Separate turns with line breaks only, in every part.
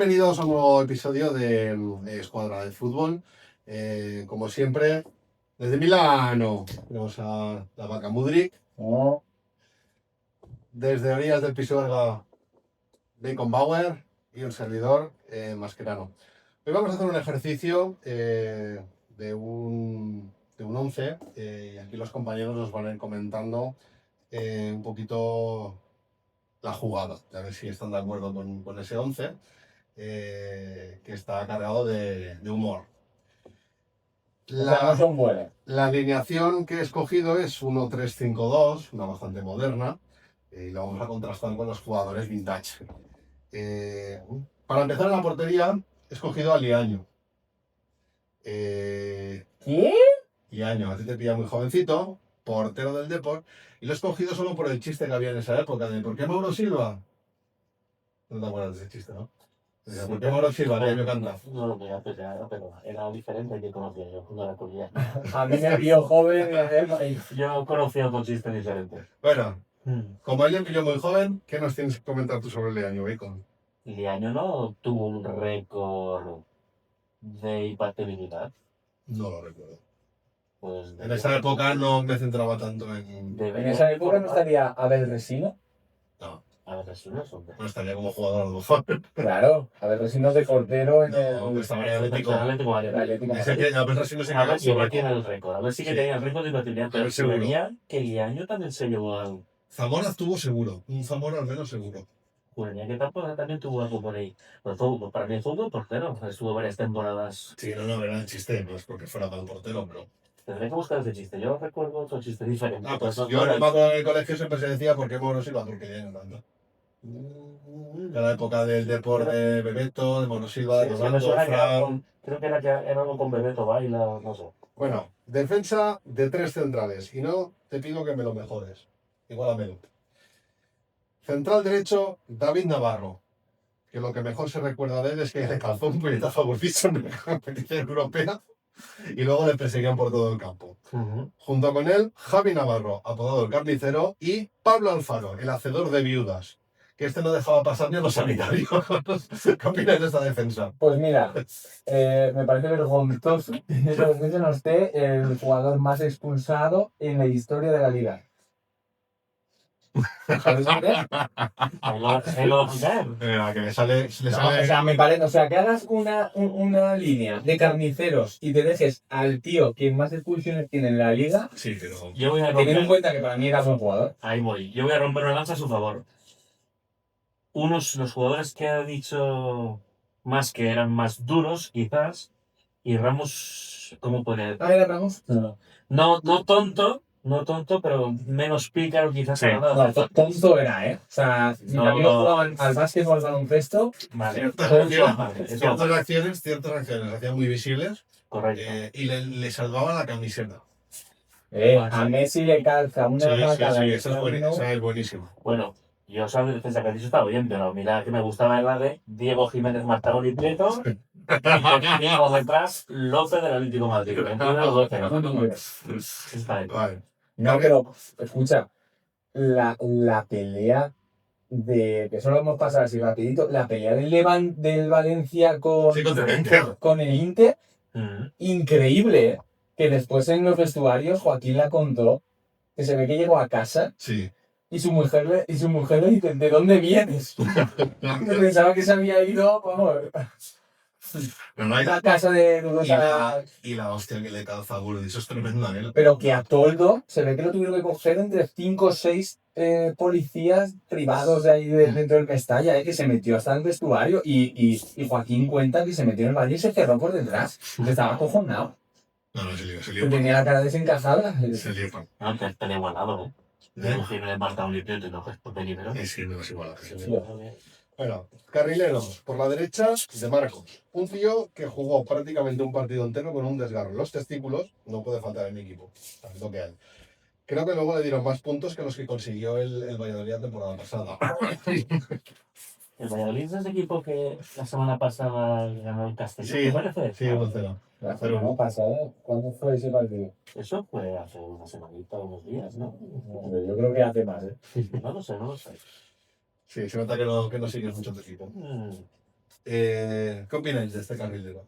Bienvenidos a un nuevo episodio de Escuadra de Fútbol. Como siempre, desde Milano tenemos a la vaca Mudrik. Desde orillas del Pisuerga, Bacon Bauer y un servidor, Mascherano. Hoy vamos a hacer un ejercicio de un 11 y aquí los compañeros nos van a ir comentando un poquito la jugada, a ver si están de acuerdo con ese 11. Que está cargado de humor.
No son buenas.
La alineación que he escogido es 1-3-5-2, una bastante moderna, y la vamos a contrastar con los jugadores vintage. Para empezar en la portería he escogido a Liaño.
¿Qué?
Liaño, a ti te pilla muy jovencito, portero del Depor, y lo he escogido solo por el chiste que había en esa época de ¿por qué Mauro Silva? No te acuerdas de ese chiste, ¿no?
Sí,
¿Por qué Mauro Silva? Liaño canta.
No lo voy a hacer, pero era diferente que conocía yo, no era coreano.
A mí me pilló joven.
Yo conocía otro chiste diferente.
Bueno, como él pilló muy joven, ¿qué nos tienes que comentar tú sobre Liaño, Bacon?
Liaño no tuvo un récord de impactabilidad.
No lo recuerdo.
Pues
En esa época no me centraba tanto en...
En esa época no estaría Abel Resino.
No,
A ver, eso no es un...
no estaría como jugador a lo mejor.
Claro, Abel Resino de portero en
No,
el
estaba en el Atlético.
Atlético Madrid.
Atlético.
Ese que a ver si no se
A ver si
queda
tiene el récord. A ver si que
Sí.
tenía el récord de impactabilidad.
A
Pero
ver, seguro.
juraría que Liaño también se llevó algo.
Zamora estuvo seguro. Un Zamora al menos seguro.
Juraría que también tuvo algo por ahí. Pero para mí fue un buen portero. Estuvo varias temporadas.
Sí, no, era el chiste. No es porque fuera mal portero, pero...
Tendré que buscar ese chiste. Yo recuerdo otro chiste diferente.
Ah, pues
no
yo
era-
me acuerdo en el colegio siempre se decía ¿por qué Mauro Silva? Porque Liaño canta. En la época del deporte de Bebeto, de Mauro Silva, de
Sí, me
Rolando,
suena que era
Fran...
creo que era algo con Bebeto Baila, no sé.
Bueno, defensa de 3 centrales. Y no te pido que me lo mejores. Igualamelo. Central derecho, David Navarro. Que lo que mejor se recuerda de él es que le calzó un puñetazo a Wilson en la competición europea y luego le perseguían por todo el campo. Junto con él, Javi Navarro, apodado el carnicero, y Pablo Alfaro, el hacedor de viudas. Que este no dejaba pasar ni a los sanitarios. ¿Qué opináis de esta defensa?
Pues mira, me parece vergonzoso que no esté el jugador más expulsado en la historia de la liga. ¿Sabes por qué?
Ahí lo va a poner.
Que le sale...
O sea, que hagas una línea de carniceros y te dejes al tío que más expulsiones tiene en la liga,
Sí, pero...
Yo voy a
teniendo en
romper.
cuenta que para mí era buen jugador.
Ahí voy. Yo voy a romper una lanza a su favor. Los jugadores que ha dicho más que eran más duros, quizás, y Ramos, ¿cómo pone?
A ver, Ramos.
No tonto, pero menos pícaro quizás.
Sí.
a la hora de hacer
Tonto era, ¿eh? O sea, mis
No,
amigos
no.
jugaban al básquet o al baloncesto.
Vale,
Ciertas acciones hacían muy visibles
correcto.
y le salvaba la camiseta.
A Messi le calza una patada.
Sí, esa es buenísima.
Bueno, yo sabía que defensa que has dicho estaba bien, pero mira que me gustaba la de Diego Jiménez Martagón y Prieto. Y Diego detrás, López del Atlético de Madrid. 21-12. Está bien.
Vale.
No, pero, escucha, la pelea de, que solo hemos pasado así rapidito, la pelea del Valencia
Sí, contra el Inter.
con el Inter,
Mm.
increíble, ¿eh? Que después en los vestuarios Joaquín la contó, que se ve que llegó a casa
Sí.
y su mujer le dice, ¿de dónde vienes? Yo pensaba que se había ido, vamos,
Pero no hay
a casa de dudosa.
y la hostia que le calza a Gulli, eso es tremendo, Daniel.
Pero que a Toldo se ve que lo tuvieron que coger entre 5 o 6 policías privados de ahí dentro del Mestalla, que se metió hasta el vestuario y Joaquín cuenta que se metió en el baño y se cerró por detrás. Estaba acojonado.
No, se lió.
Tenía la cara desencajada.
Se lió.
Antes tenía igualado, ¿eh? Diego Jiménez Martagón y Prieto y no por peligro.
Sí, no es igual.
Sí.
Bueno, carrileros, por la derecha, de Marcos. Un tío que jugó prácticamente un partido entero con un desgarro en los testículos. No puede faltar en mi equipo, tanto que hay. Creo que luego le dieron más puntos que los que consiguió el Valladolid la temporada pasada.
El Valladolid es el equipo que la semana pasada ganó el Castellón.
Sí,
¿Te parece?
sí, 1-0.
La semana pasada, ¿cuándo fue ese partido?
Eso fue hace una semanita, unos días, ¿no?
Yo creo que hace más, ¿eh?
No lo sé.
Sí, se nota que no sigues mucho tu equipo. ¿Qué opináis de este carrilero?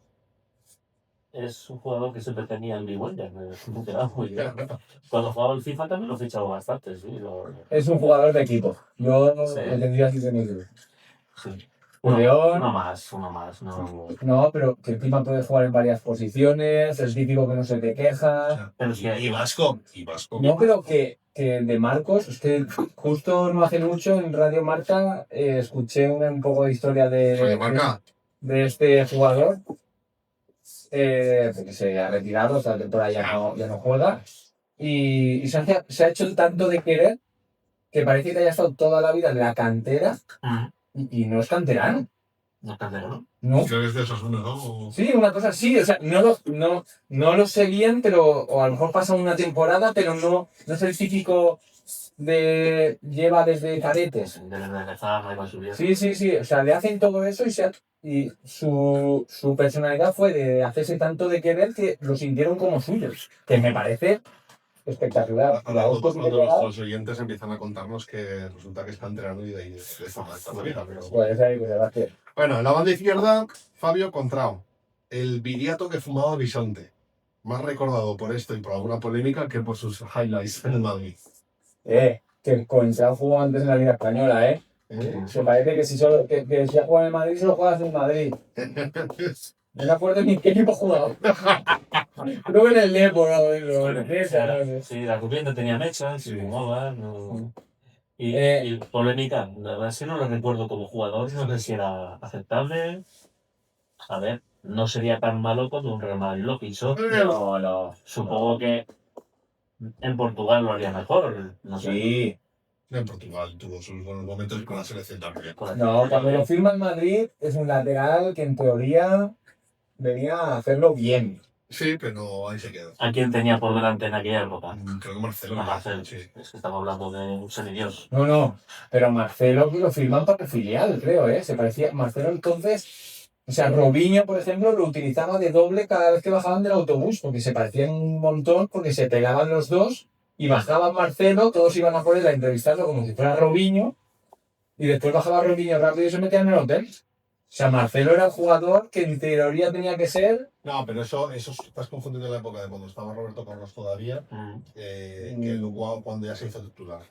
Es un jugador que siempre tenía el B-Wonder, me quedaba muy bien. Cuando jugaba el FIFA también lo fichaba bastante, sí.
Es un jugador de equipo. Yo
Sí.
lo tendría así tenido.
Sí.
León.
Uno más. No.
No, pero que encima puede jugar en varias posiciones, es típico que no se te queja.
Pero es que
Y Vasco.
No, pero que de Marcos, es que justo no hace mucho en Radio Marca escuché un poco de historia
Radio Marca.
de este jugador, porque se ha retirado, esta temporada ya no juega, y se ha hecho tanto de querer que parece que haya estado toda la vida en la cantera y no es canterano.
no es canterano.
No.
Creo que es de esos unos, ¿no?
Sí, una cosa así, o sea, no lo sé bien, pero o a lo mejor pasa una temporada, pero no es el típico de lleva desde cadetes.
De empezar, ahí va subiendo.
Sí, o sea, le hacen todo eso y su personalidad fue de hacerse tanto de querer que lo sintieron como suyos, que me parece espectacular.
Ahora cuando los oyentes empiezan a contarnos que resulta que es canterano y de ahí de esta manera. Pero...
Pues ahí que se va a hacer.
Bueno, en la banda izquierda, Fabio Contrao, el viriato que fumaba bisonte. Más recordado por esto y por alguna polémica que por sus highlights en el Madrid.
Que Contrao jugó antes en la Liga Española, Se parece que si si ha jugado en el Madrid, solo juegas en Madrid. No me acuerdo ni qué equipo jugaba. Creo que en el Depor o en el César, no sé.
Sí, la cubriente tenía mechas, se fumaba, no... Y polémica, la verdad es que no lo recuerdo como jugador, no sé si era aceptable. A ver, no sería tan malo cuando un Real Madrid lo quiso.
No.
Supongo que en Portugal lo haría mejor, no sé.
Sí.
En Portugal tuvo sus buenos momentos y con la selección también.
No, cuando lo firma el Madrid es un lateral que en teoría venía a hacerlo bien.
Sí, pero ahí se quedó.
¿A quién tenía por delante en aquella época?
Creo que Marcelo.
A Marcelo,
Sí.
es que estamos hablando de un semidios.
No, pero Marcelo lo firman para el filial, creo, Se parecía. Marcelo entonces, o sea, Robinho, por ejemplo, lo utilizaba de doble cada vez que bajaban del autobús, porque se parecían un montón, porque se pegaban los dos y bajaban Marcelo, todos iban a por él a entrevistarlo como si fuera Robinho, y después bajaba Robinho rápido y se metían en el hotel. O sea, Marcelo era el jugador que en teoría tenía que ser.
No, pero eso estás confundiendo la época de cuando estaba Roberto Carlos todavía, que luego cuando ya se hizo titular.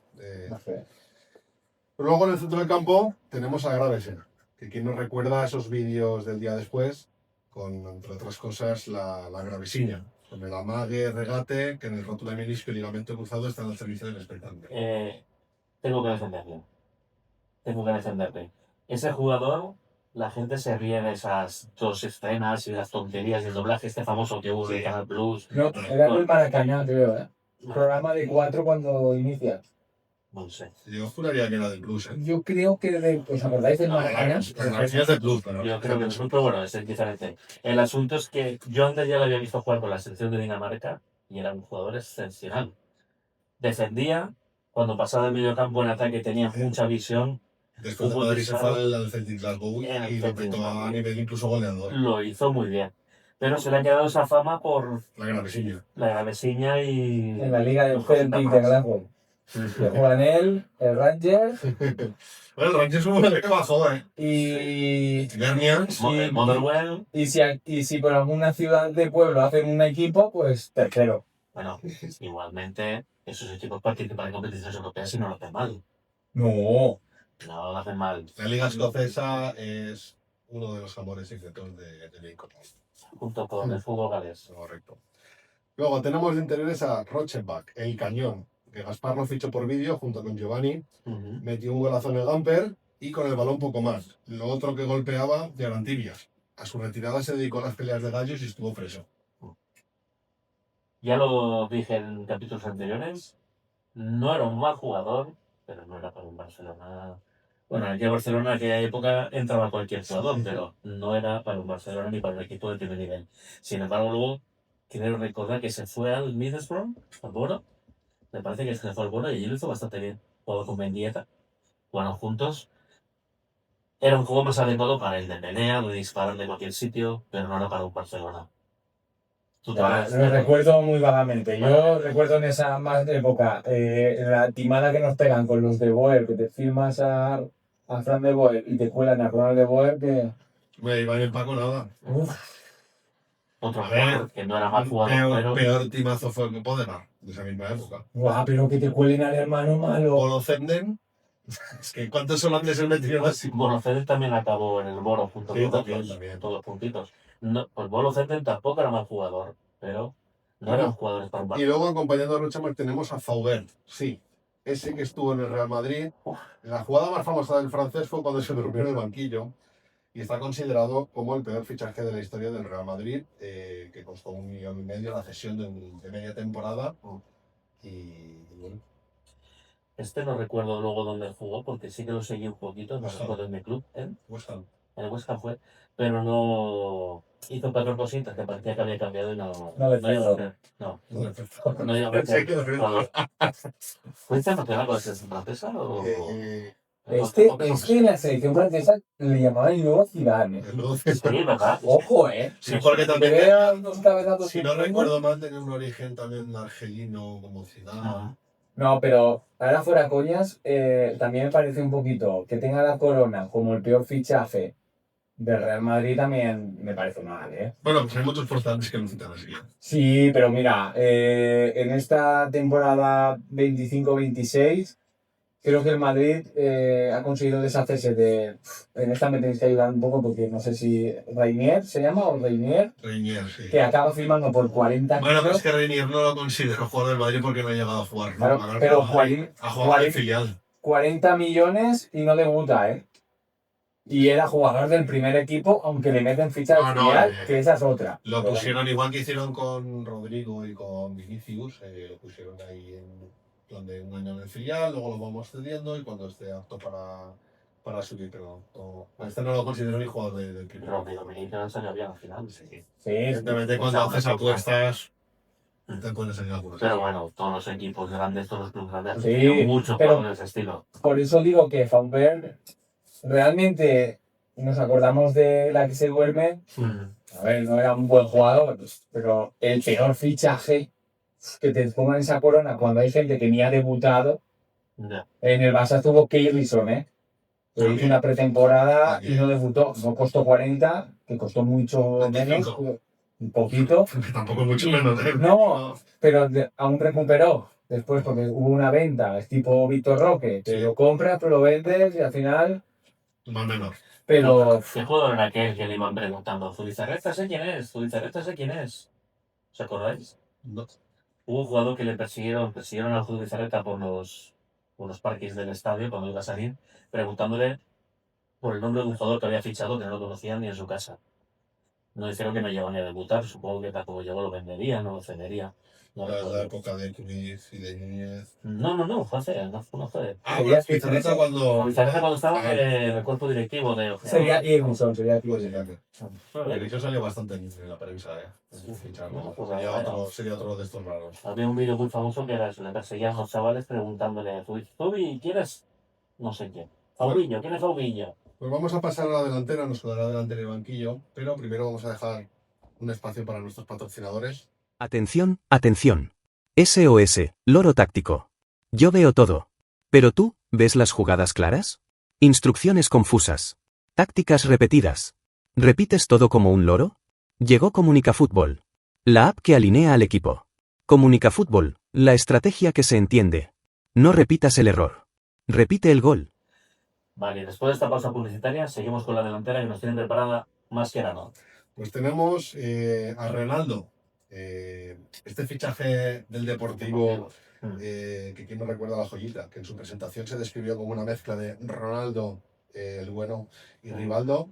No sé.
Luego en el centro del campo tenemos a Gravesen, que quien nos recuerda esos vídeos del día después, con, entre otras cosas, la gravesiña, con el amague, regate, que en el rótulo de menisco y ligamento cruzado están al servicio del espectáculo.
Tengo que defenderle. Ese jugador, la gente se ríe de esas dos escenas y las tonterías del doblaje este famoso que hubo de Canal Plus.
No, era el Maracaná, creo, Programa de 4 cuando inicia.
No sé.
Yo juraría que era del Plus,
Yo creo que ¿os acordáis del Maracaná?
La es del Plus, pero...
Yo creo que es pero bueno, es diferente. El asunto es que yo antes ya lo había visto jugar con la selección de Dinamarca y era un jugador excepcional. Defendía, cuando pasaba del medio campo en ataque tenía mucha visión.
Después de Madrid se fue al Celtic Glasgow y lo petó a nivel incluso goleador.
Lo hizo muy bien. Pero se le ha quedado esa fama por
la
gravesiña y...
En la liga del Celtic de Glasgow. Que juegan él, el Rangers.
Bueno, el Rangers es un que bajó,
Y
Guardians.
Motherwell.
Y si por alguna ciudad de pueblo hacen un equipo, pues tercero.
Bueno, igualmente esos equipos participan en competiciones europeas y no lo hacen mal.
No
lo hacen mal.
La liga escocesa es uno de los amores secretos de Lincoln.
Junto con el fútbol galés.
Correcto. Luego tenemos de interiores a Rochenbach, el cañón, que Gaspar lo fichó por vídeo junto con Giovanni. Metió un golazo en el Gamper y con el balón poco más. Lo otro que golpeaba de Arantibias. A su retirada se dedicó a las peleas de gallos y estuvo preso.
Ya lo dije en capítulos anteriores, no era un mal jugador, pero no era para un Barcelona. Bueno, aquí a Barcelona en aquella época entraba cualquier jugador, pero no era para un Barcelona ni para un equipo de primer nivel. Sin embargo, luego quiero recordar que se fue al Middlesbrough, al Boro. Me parece que se fue al Boro y allí lo hizo bastante bien. Jugó con Mendieta, jugaron juntos. Era un juego más adecuado para el de pelea, de disparar de cualquier sitio, pero no era para un Barcelona.
Lo recuerdo muy vagamente. Yo recuerdo en esa más época la timada que nos pegan con los de Boer, que te firmas a Fran de Boer y te cuelan a Ronald de Boer, que...
Me iba en el Paco nada.
Otro
A ver,
jugador que no era mal jugador, pero
peor timazo fue el Podemar, de esa misma época.
Guau, pero que te cuelen al hermano malo.
Polo Zenden. Es que ¿cuántos holandeses metieron así?
Bolo Zenden también acabó en el Boro junto
Sí,
con
también,
otros,
también.
todos puntitos. No, pues Bolo Zenden tampoco era mal jugador, pero no eran jugadores para un
Y
Barça.
luego acompañando a Rochamer tenemos a Faubert. Sí, ese que estuvo en el Real Madrid. La jugada más famosa del francés fue cuando se durmió en el banquillo. Y está considerado como el peor fichaje de la historia del Real Madrid, que costó 1,5 millones la cesión de media temporada. Y bueno,
Este no recuerdo luego dónde jugó, porque sí que lo seguí un poquito, no
West Ham.
recuerdo en mi club,
West Ham.
en el West Ham fue, pero no hizo cuatro cositas que parecía que había cambiado y no
No le
iba a
pegó.
hacer. No,
No,
no iba a
Pensé
hacer.
que lo
jugador. ¿Fue internacional con la selección francesa o...?
Este en la selección francesa le llamaban el nuevo Zidane.
Sí, ¿verdad?
Ojo,
Sí, porque
Que
también,
vean dos cabezazos.
si no recuerdo mal, tenía un origen también argelino como Zidane.
Ah,
No, pero ahora fuera coñas, también me parece un poquito que tenga la Corona como el peor fichaje del Real Madrid también me parece mal, ¿eh?
Bueno, pues hay muchos portales que lo citan así.
Sí, pero mira, en esta temporada 25-26 creo que el Madrid ha conseguido deshacerse de... En esta me tenéis que ayudar un poco porque no sé si Reinier se llama o Reinier,
Reinier, sí.
que acaba firmando por 40
Bueno, pero
kilos.
es que Reinier no lo considero jugador del Madrid porque no ha llegado a jugar.
Claro,
¿no?
pero
Ha jugado en el filial.
40 millones y no debuta, ¿eh? Y era jugador del primer equipo, aunque le meten ficha al filial, que esa es otra.
Lo
Pero
pusieron igual que hicieron con Rodrigo y con Vinicius, lo pusieron ahí en plan de un año en el filial, luego lo vamos cediendo y cuando esté apto para subir, pero este no lo considero ni jugador del primer
pero
equipo.
Dominique no salió bien al final.
Sí.
Sí,
Evidentemente cuando haces apuestas te pueden salir algunos.
Pero bueno, todos los equipos grandes, todos los clubes grandes,
Sí,
tienen muchos
pero-
jugadores de ese estilo.
por eso digo que Faubert realmente nos acordamos de la que se duerme. A ver, no era un buen jugador, pero el peor fichaje que te pongan esa Corona cuando hay gente que ni ha debutado.
Ya.
En el Barça estuvo Keirson, ¿eh? Que hizo una pretemporada y no debutó. No costó 40, que costó mucho menos,
25.
un poquito.
Tampoco mucho menos.
No, pero aún recuperó después porque hubo una venta. Es tipo Víctor Roque, te
Sí.
lo compras, pero lo vendes y al final...
Más menor.
Pero
¿Qué jugador era aquel que le iban preguntando? Zubizarreta sé quién es, Zubizarreta sé quién es. ¿Os acordáis?
No.
Hubo un jugador que le persiguieron a Zubizarreta por los parques del estadio cuando iba a salir, preguntándole por el nombre de un jugador que había fichado que no lo conocían ni en su casa. No dijeron que no llegó ni a debutar, supongo que tampoco llegó, lo vendería, no lo cedería. No,
La
recuerdo.
época de Cruz y de Núñez.
No, fue hace, no fue.
Ah,
Sería
bueno, Pizarreta cuando.
Zubizarreta cuando estaba en el cuerpo directivo de...
sería Keirson, sería
Pues
Keirson.
sería que. Eso salió bastante en la prensa, Ficharlo.
No, pues
Sería otro de estos raros.
Había un vídeo muy famoso que era eso, le perseguían a los chavales preguntándole, Zubi, ¿quién es? No sé quién. Faubillo, ¿quién es Faubillo?
Pues vamos a pasar a la delantera, nos quedará delante el banquillo, pero primero vamos a dejar un espacio para nuestros patrocinadores.
Atención, atención. SOS, loro táctico. Yo veo todo. Pero tú, ¿ves las jugadas claras? Instrucciones confusas. Tácticas repetidas. ¿Repites todo como un loro? Llegó Comunicafútbol. La app que alinea al equipo. Comunicafútbol, la estrategia que se entiende. No repitas el error. Repite el gol.
Vale, después de esta pausa publicitaria, seguimos con la delantera que nos tienen preparada más que nada.
Pues tenemos a Ronaldo. Este fichaje del Deportivo, que quien no recuerda la joyita, que en su presentación se describió como una mezcla de Ronaldo, el bueno, y Rivaldo,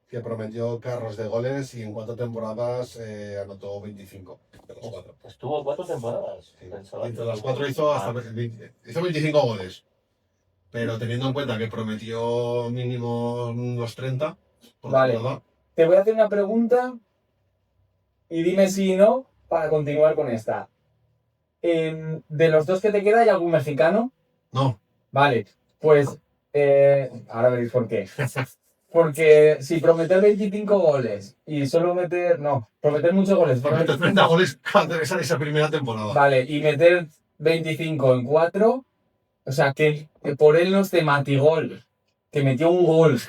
que prometió carros de goles y en 4 temporadas anotó 25 de los 4.
Estuvo 4 temporadas.
Sí.
Pensaba
Y
que-
entre las 4 hizo 25 goles. Pero teniendo en cuenta que prometió mínimo unos 30 por
Vale.
temporada,
Te voy a hacer una pregunta y dime si no para continuar con esta. De los dos que te queda, ¿hay algún mexicano?
no.
Vale, pues ahora veréis por qué. Porque si prometer 25 goles y solo meter... No, prometer muchos goles.
Promete 30 goles cada esa primera temporada.
Vale, y meter 25 en 4, o sea, que por él no es de Matigol. que metió un gol.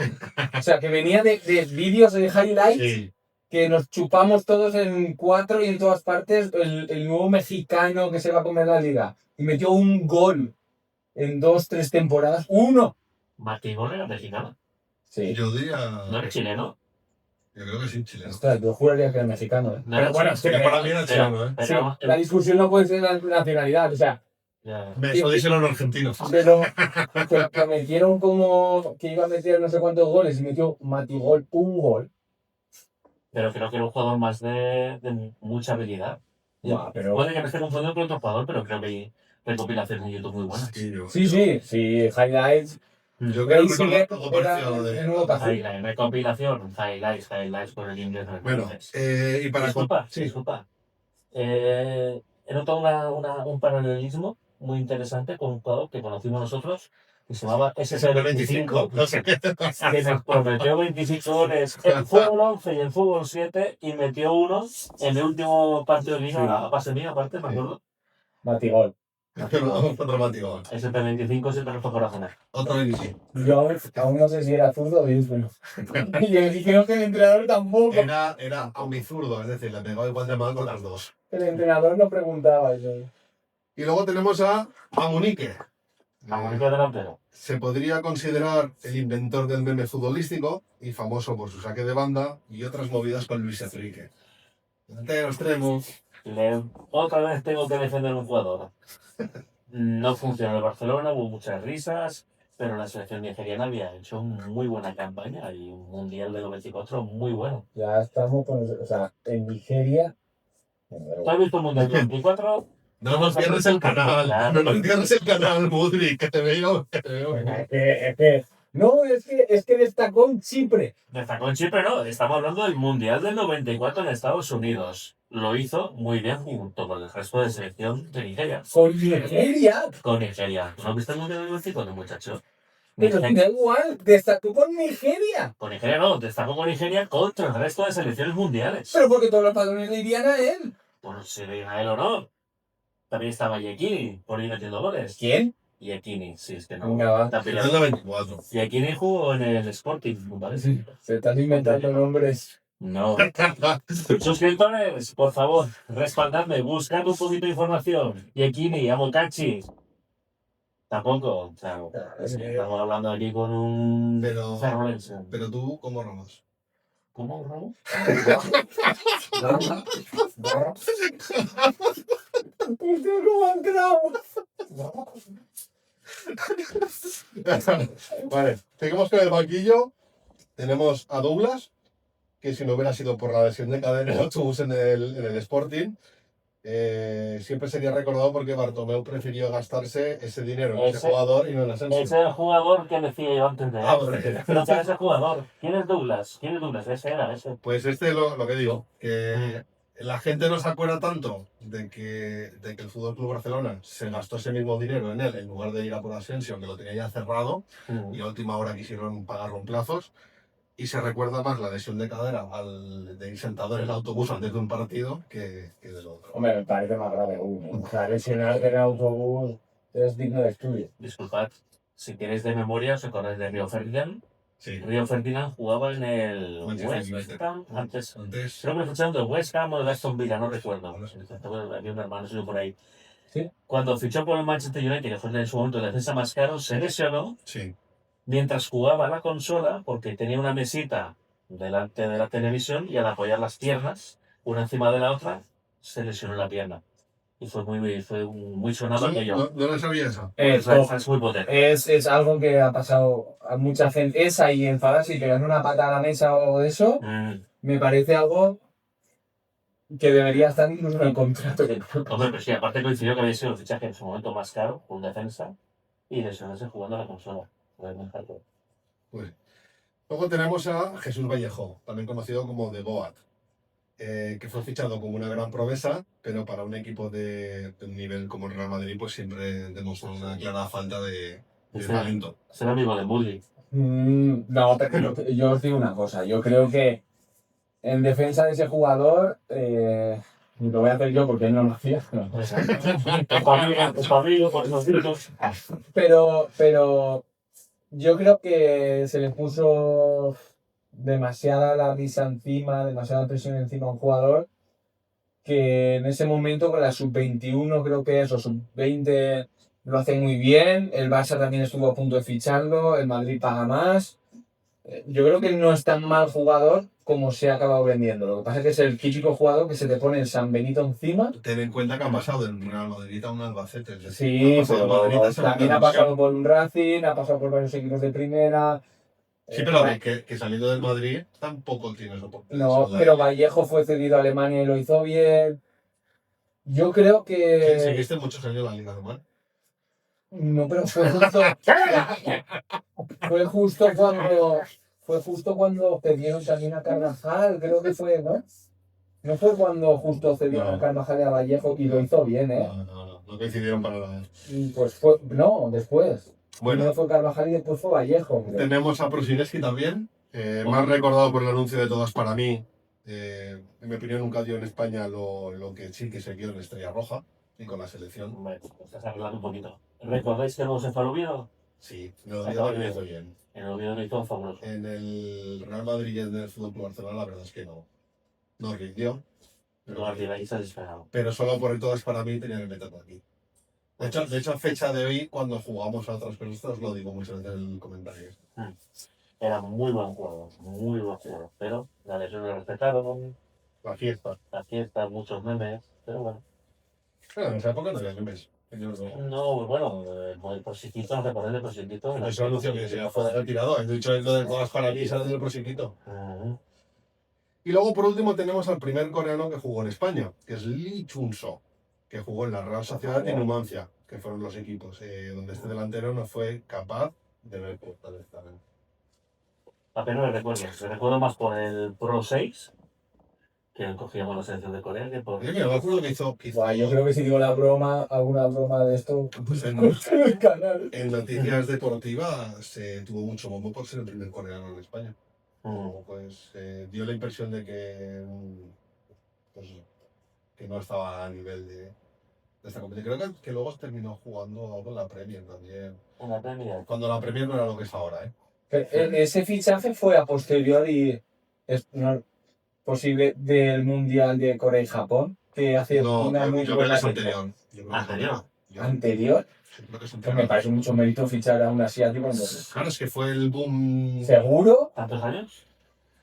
O sea, que venía de vídeos de highlights
Sí.
que nos chupamos todos en 4 y en todas partes el nuevo mexicano que se va a comer la liga. Y metió un gol en 2-3 temporadas. ¡Uno!
Martín era mexicano.
Sí.
Yo diría.
No era chileno.
Yo creo que sí, chileno.
Ostras, yo juraría que era mexicano.
No
Pero
era
bueno, es que
Que para mí era chileno, ¿eh?
sí,
pero-
la discusión no puede ser la nacionalidad. O sea,
ya.
Eso díselo los argentinos.
pero que metieron como que iba a meter no sé cuántos goles y metió Matigol un gol.
Pero creo que era un jugador más de mucha habilidad.
Buah, pero-
Puede que me esté confundiendo con otro jugador, pero creo que hay recopilaciones en YouTube muy buenas.
Sí, highlights.
Yo creo que
Racing
algo
era
parecido a lo de.
el nuevo Cazorla.
Highlight, recopilación, highlights por el inglés.
Bueno, y para.
Disculpa,
Sí.
disculpa. He notado un paralelismo muy interesante con un jugador que conocimos nosotros que se llamaba SC25,
No sé qué.
que nos prometió 25 goles en fútbol 11 y en fútbol 7 y metió uno en el último partido de liga,
Sí.
a base mía, aparte, me acuerdo.
Matigol.
Otro Matigol.
SC25 siempre nos tocó razonar.
Otro 25.
Yo aún no sé si era zurdo o diestro. Y creo que el entrenador tampoco.
Era ambizurdo, es decir, le pegó igual de mal con las dos.
El entrenador no preguntaba eso.
Y luego tenemos a Amunique.
Amunique delantero.
Se podría considerar el inventor del meme futbolístico y famoso por su saque de banda y otras movidas con Luis Enrique. Delantero extremo.
Otra vez tengo que defender un jugador. No funcionó el Barcelona, hubo muchas risas, pero la selección nigeriana había hecho muy buena campaña y un mundial de 94 muy bueno.
Ya estamos con. O sea, en Nigeria.
¿Tú has visto el mundial de 94?
No nos cierres el canal.
Claro.
No nos cierres el canal, Mudri, que te veo.
No, es que destacó en Chipre.
Destacó en Chipre, no. Estamos hablando del mundial del 94 en Estados Unidos. Lo hizo muy bien junto con el resto de selección de Nigeria.
Con Nigeria.
Con Nigeria. ¿No has visto el mundial del 94, muchacho?
Pero da igual, destacó con Nigeria.
Con Nigeria no, destacó con Nigeria contra el resto de selecciones mundiales.
Pero porque todos los patrones le irían a él.
Por si le digan a él o no. También estaba Yekini, por ahí metiendo goles.
¿Quién?
Yekini, sí, es que no.
Venga, va.
También
Es la 24.
Yekini jugó en el Sporting, ¿vale?
Se están inventando nombres.
No. Suscriptores, por favor, respaldadme, buscad un poquito de información. Yekini, Amokachi. Tampoco, o sea, es que estamos hablando aquí con un
Pero-
ferrolense.
Pero tú, ¿cómo Ramos?
¿Cómo, Raúl?
¿Cómo han entrado?
Vale, seguimos con el banquillo. Tenemos a Douglas, que si no hubiera sido por la lesión de cadera en el autobús en el Sporting, siempre sería recordado porque Bartomeu prefirió gastarse ese dinero en ese
Ese-
jugador y no en Asensio.
Ese es el jugador que decía yo antes de él.
Ah, vale.
Pero ¿quién es ese jugador? ¿Quién es Douglas? ¿Quién es Douglas? Ese era, ese.
Pues lo que digo, que la gente no se acuerda tanto de que el Fútbol Club Barcelona se gastó ese mismo dinero en él en lugar de ir a por Asensio, que lo tenía ya cerrado, y a última hora quisieron pagarlo en plazos. Y se recuerda más la lesión de cadera de ir sentado en el autobús antes de un partido que del otro.
Hombre, me parece más grave aún. O sea, lesionarte en el autobús es digno de estudio.
Disculpad, si queréis de memoria, os acordáis de Río Ferdinand.
Sí.
Río Ferdinand jugaba en el
Manchester
West
United.
Ham antes.
Antes,
Creo que escucharon del West Ham o de Aston Villa, no recuerdo.
No sé.
Había un hermano suyo por ahí.
¿Sí?
Cuando fichó por el Manchester United, que fue en su momento el defensa más caro, se lesionó
sí.
mientras jugaba a la consola porque tenía una mesita delante de la televisión y al apoyar las piernas, una encima de la otra, se lesionó la pierna. Y fue muy sonado aquello.
No lo sabía eso.
Es muy potente.
Es algo que ha pasado a mucha gente. Esa y enfadarse y pegarle una pata a la mesa o eso, me parece algo que debería estar incluso en el contrato.
Hombre, pero sí, aparte coincidió que había sido el fichaje en su momento más caro, un defensa, y lesionarse jugando a la consola. Fue muy hardcore.
Pues. Luego tenemos a Jesús Vallejo, también conocido como The Goat, que fue fichado como una gran promesa, pero para un equipo de un nivel como el Real Madrid, pues siempre demostró una clara falta de talento.
Es el amigo de Mudrik.
No, pero yo os digo una cosa. Yo creo que en defensa de ese jugador, lo voy a hacer yo porque él no lo hacía.
Es tu amigo, por esos gritos.
Pero Yo creo que se le puso demasiada la risa encima, demasiada presión encima a un jugador que en ese momento con la sub-21 creo que es, o sub-20 lo hace muy bien, el Barça también estuvo a punto de ficharlo, el Madrid paga más. Yo creo que no es tan mal jugador como se ha acabado vendiendo. Lo que pasa es que es el típico jugador que se te pone el San Benito encima.
Ten en cuenta que han pasado del Real Madrid a un Albacete. Es decir,
Sí,
han pasado
pero
del Madrid a segunda
también ha
división.
pasado por un Racing, ha pasado por varios equipos de primera.
Sí, pero que saliendo del Madrid tampoco tienes oportunidad.
No, pero Vallejo fue cedido a Alemania y lo hizo bien. Yo creo que...
Seguiste muchos años en la Liga Alemana.
No, pero fue justo cuando cedieron también a Carvajal, creo que fue, ¿no? No fue cuando justo cedieron a Carvajal y a Vallejo y lo hizo bien, ¿eh?
No coincidieron para nada.
Pues fue, no, después.
Bueno,
Primero fue Carvajal y después fue Vallejo, creo.
tenemos a Prusinski también, más recordado por el anuncio de Todas para mí. En mi opinión nunca dio en España lo que sí que se dio en Estrella Roja y con la selección.
Hombre, estás arreglando un poquito. ¿Recordáis que luego se fue al Oviedo?
Sí, lo dio también lo hizo bien.
En el Oviedo lo hizo fabuloso.
En el Real Madrid y en el Fútbol Club Barcelona la verdad es que no rindió.
Luego arriba ahí se ha desesperado.
Pero solo por el Todas para mí tenía que meterlo aquí. De hecho, a fecha de hoy, cuando jugamos a otras cosas, os lo digo muchas veces en el comentario.
Era muy buen jugador, pero la lesión lo respetaron,
La fiesta.
la fiesta, muchos memes, pero bueno.
Bueno, en esa época no había memes.
No, bueno, el Prosiquito, no recordáis el Prosiquito.
Eso anunció que se fue retirado. He dicho lo de todas para mí, sale del Prosiquito. Y luego, por último, tenemos al primer coreano que jugó en España, que es Lee Chun-so, que jugó en la Real Sociedad y Numancia, que fueron los equipos donde este delantero no fue capaz de ver portales también.
Apenas le recuerdo más por el Pro 6, que cogíamos la selección de Corea, que por...
Yo me acuerdo que hizo
Buah, yo creo que si digo la broma, alguna broma de esto,
pues
en el canal.
en noticias deportivas se tuvo mucho bombo por ser el primer coreano en España. Pues dio la impresión de que, pues, que no estaba a nivel de esta competición. Creo que luego terminó jugando algo en la Premier también.
En la Premier.
Cuando la Premier no era lo que es ahora, ¿eh?
Ese fichaje fue a posteriori posible del Mundial de Corea y Japón, que hace
No,
una muy
yo creo que
buena
es anterior.
¿Anterior?
¿Anterior?
Sí, creo que es
Pues
anterior.
me parece mucho mérito fichar a un asiático.
Claro, es que fue el boom.
¿Seguro?
¿Tantos años?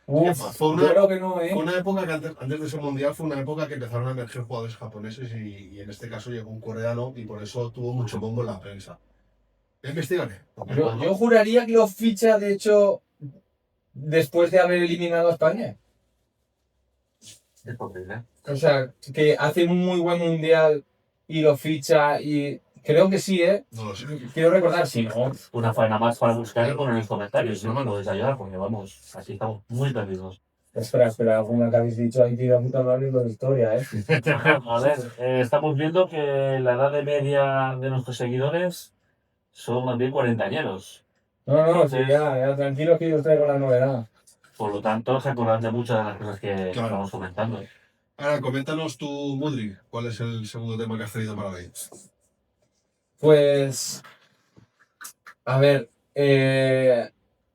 Uf,
Fue una-
yo creo que no, ¿eh?
Fue una época que antes de ese mundial fue una época que empezaron a emerger jugadores japoneses y en este caso llegó un coreano y por eso tuvo mucho bombo en la prensa. Investigaré.
Yo juraría que lo ficha, de hecho, después de haber eliminado a España.
Es posible.
O sea, que hace un muy buen mundial y lo ficha y... Creo que sí, ¿eh?
No lo sé.
Quiero recordar, si no...
Una faena más para buscar y poner en los comentarios,
Sí,
¿no? Me
hermano.
podéis ayudar, porque vamos, así estamos muy perdidos.
Espera, alguna que habéis dicho ahí, tira puta madre de historia, ¿eh?
A ver, estamos viendo que la edad de media de nuestros seguidores son más bien 40 añeros.
No, sí, ya, tranquilo que yo os traigo la novedad.
Por lo tanto, se acordarán de muchas de las cosas que
Claro.
estamos comentando.
Ahora, coméntanos tú, Mudri, ¿cuál es el segundo tema que has traído para hoy?
Pues... A ver,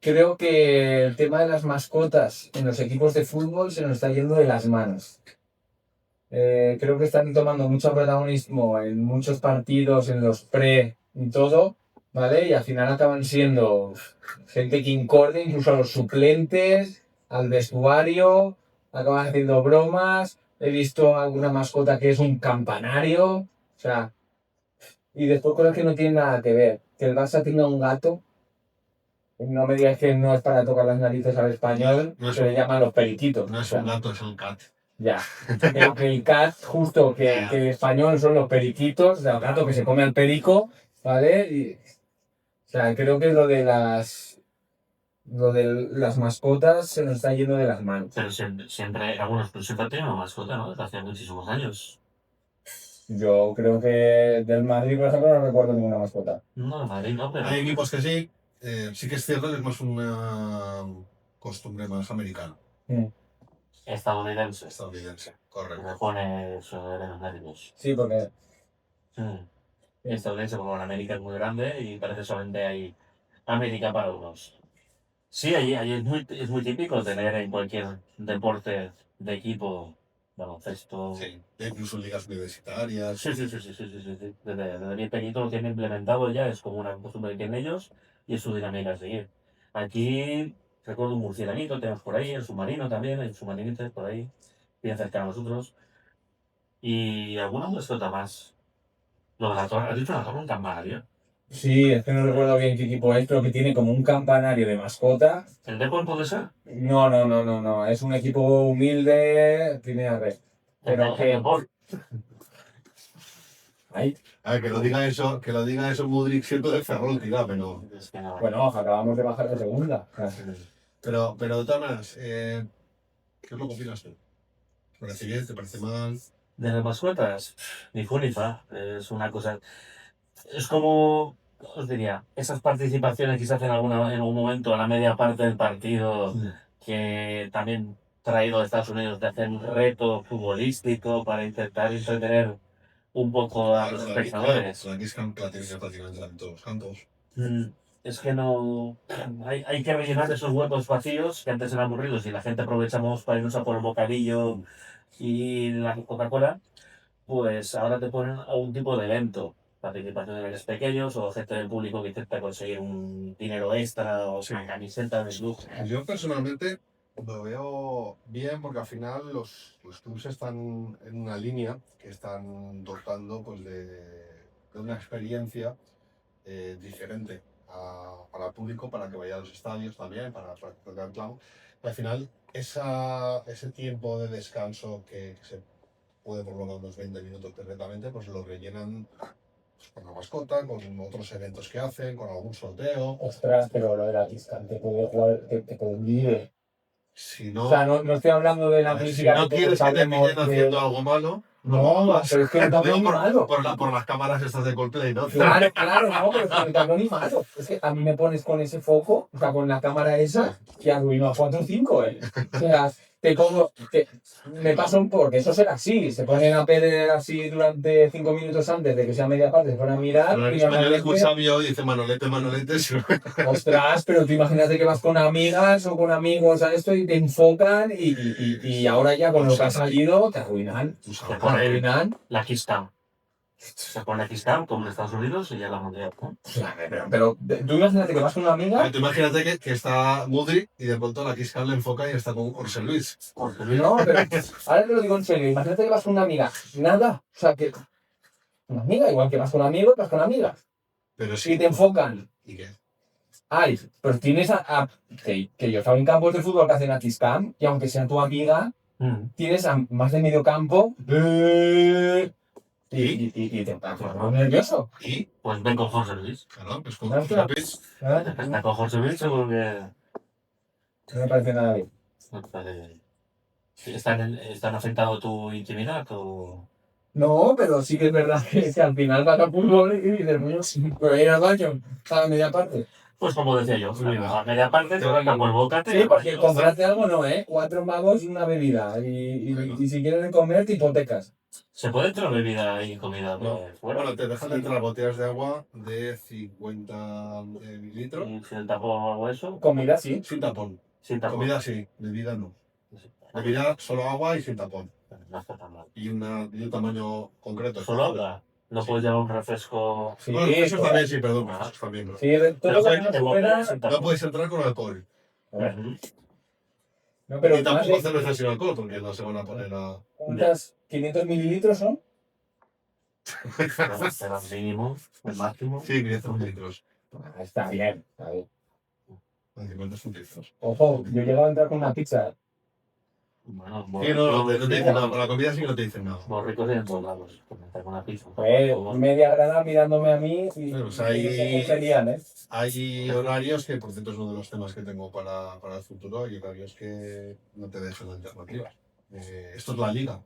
creo que el tema de las mascotas en los equipos de fútbol se nos está yendo de las manos. Creo que están tomando mucho protagonismo en muchos partidos, en los pre y todo, ¿vale? Y al final acaban siendo gente que incorde, incluso a los suplentes, al vestuario, acaban haciendo bromas. He visto alguna mascota que es un campanario, o sea, y después cosas que no tienen nada que ver. Que el Barça tenga un gato, no me digas que no es para tocar las narices al español,
No es
se le llaman los periquitos.
No
o
es
sea,
un gato, es un cat.
ya. El cat, justo que en español son los periquitos, o sea, el gato que se come al perico, ¿vale? Y, o sea, creo que lo de las mascotas se nos está yendo de las manos.
Pero siempre algunos siempre han tenido una mascota, ¿no? Desde hace muchísimos años.
Yo creo que del Madrid, por ejemplo, no recuerdo ninguna mascota.
No, de Madrid no, pero...
Hay equipos que sí. Sí que es cierto que es más una costumbre más americana,
Estadounidense.
estadounidense.
Me
Correcto.
pone eso de los nervios.
Sí, porque
Estadounidense, porque en América es muy grande y parece solamente hay América para unos. Sí, allí es muy típico tener en cualquier deporte de equipo, baloncesto.
Sí, incluso en ligas universitarias.
Sí. Desde bien pequeñito lo tienen implementado ya, es como una costumbre que tienen ellos y es su dinámica a seguir. Aquí recuerdo un murcielaguito, tenemos por ahí, el submarino también, el submarinito por ahí, bien cerca de nosotros. Y alguna mascota más. Lo de la torre, ¿has dicho la torre un campanario?
Sí, es que no recuerdo bien qué equipo es, pero que tiene como un campanario de mascota.
¿El Depor puede ser?
No. Es un equipo humilde, primera red. Pero
El
que.
Depor.
Ahí.
A ver, que lo diga eso Mudryk siento de Ferrol, tira, pero.
Es que no.
Bueno, acabamos de bajar la segunda.
Pero de todas maneras, ¿qué es lo que opinas tú? ¿Te parece bien? ¿Te parece mal?
De las mascotas, ni fu ni fa. Es una cosa. Es como, os diría, esas participaciones que se hacen en algún momento a la media parte del partido, que también traído de Estados Unidos de hacer un reto futbolístico para intentar entretener un poco a los espectadores.
Aquí es que la tienen prácticamente en todos los campos.
Mm, Es que no. Hay que rellenar esos huecos vacíos que antes eran aburridos y la gente aprovechamos para irnos a por el bocadillo y la Coca-Cola. Pues ahora te ponen a un tipo de evento, participación de niveles pequeños o gente del público que intenta conseguir un dinero extra o una camiseta de lujo.
Yo personalmente lo veo bien porque al final los clubs están en una línea que están dotando pues, de una experiencia diferente para el público, para que vaya a los estadios también, para tocar el clavo. Y al final ese tiempo de descanso que se puede prolongar unos 20 minutos perfectamente, pues lo rellenan pues, con la mascota, con otros eventos que hacen, con algún sorteo.
Ostras, pero lo de la Kiskan te puede jugar, te puede hundir.
Si no,
O sea, no estoy hablando de la
si
música.
no quieres que te pillen haciendo algo malo,
No, pero es que no te hablo ni malo.
por las cámaras estas de Coldplay, ¿no?
Claro, no, pero es que no te hablo ni malo. Es que a mí me pones con ese foco, o sea, con la cámara esa, y arruino a 4 o 5, ¿eh? O sea, me pasa un poco, que eso será así. Se ponen a perder así durante 5 minutos antes de que sea media parte, se ponen a mirar.
Pero en
Y
español
normalmente,
escucha mío y dice Manolete.
ostras, pero tú imagínate que vas con amigas o con amigos a esto y te enfocan y ahora ya con lo que ha salido te arruinan.
Tú
Te
sabes.
Te arruinan.
La Kiss Cam. Se pone Kiss Cam como en Estados Unidos y ya la mundial, ¿no?
Pero tú imagínate que vas con una amiga.
Tú imagínate que está Mudryk y de pronto la Kiss Cam le enfoca y está con José Luis.
No, pero ahora te lo digo en serio. Imagínate que vas con una amiga. Nada. O sea, que una amiga, igual que vas con amigos, vas con amigas.
Pero
Y
sí.
te enfocan.
¿Y qué?
Ay, pues tienes que yo estaba en campos de fútbol que hacen a Tiscam y aunque sea tu amiga, tienes a más de medio campo. Y te pones muy nervioso.
¿Y?
Pues ven con Jorge Luis.
Claro, pues con
Claro,
José
claro.
Luis.
Está con Jorge Luis seguro que.
No me parece nada bien.
¿Están afectando tu intimidad o...?
No, pero sí que es verdad que al final vas a fútbol y dices, bueno, sí, pero ir al baño a la media parte.
Pues como decía yo,
Mira.
a media parte te vas a por bocate.
Sí, porque comprarte algo no, ¿eh? 4 magos y una bebida. Y si quieres comer, te hipotecas.
¿Se puede entrar bebida y comida
No.
fuera?
Bueno, te dejan entrar botellas de agua de 50 mililitros.
¿Y si el tapón o algo de eso?
Comida sí.
Sin tapón.
Sin tapón.
Comida sí, bebida no. Bebida solo agua y sin tapón.
No está tan mal.
Y un tamaño concreto.
¿Solo agua? ¿No
Sí.
puedes llevar un refresco?
Sí,
Bueno, eso
todo-
también sí, perdón. Eso también. ¿No?
sí, todo
Pero
lo que
de
no
botella
supera.
sin
No
tapón.
puedes entrar con alcohol.
Ujú.
No, pero
Y
más
tampoco
de
cerveza sin alcohol porque no se van a poner a.
¿cuántas? 500 mililitros son.
Pero el mínimo, el máximo.
Sí, 500 mililitros.
Está bien, está bien.
50 centilitros.
Ojo, yo he llegado a entrar con una pizza.
Bueno,
Sí, no te dicen nada. Con la comida sí que no te dicen nada.
borricos en todos lados. Comenzar con una pizza.
Pues
Como-
media grana mirándome a mí y
Bueno, pues ahí-
y serían, ¿eh?
Hay horarios que, por cierto, es uno de los temas que tengo para el futuro. Hay horarios que no te dejan alternativas. Esto es la liga.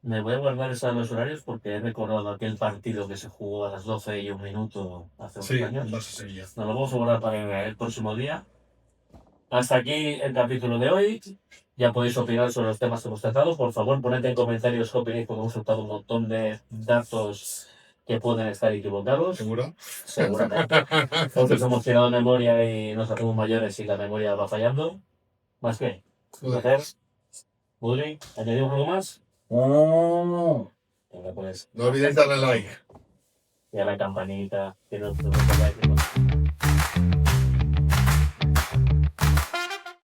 Me voy a guardar esos los horarios porque he recordado aquel partido que se jugó a las 12:01 hace unos años.
vas a Sevilla.
Nos lo vamos a guardar para el próximo día. Hasta aquí el capítulo de hoy. Ya podéis opinar sobre los temas que hemos tratado. Por favor, poned en comentarios qué opináis porque hemos soltado un montón de datos que pueden estar equivocados,
¿Seguro?
seguramente. Otros hemos tirado memoria y nos hacemos mayores y la memoria va fallando. ¿Más qué? ¿Hacer? ¿Budri? ¿Añadimos algo más?
Oh.
Venga, pues.
No olvidéis darle like.
Y a la campanita, que no te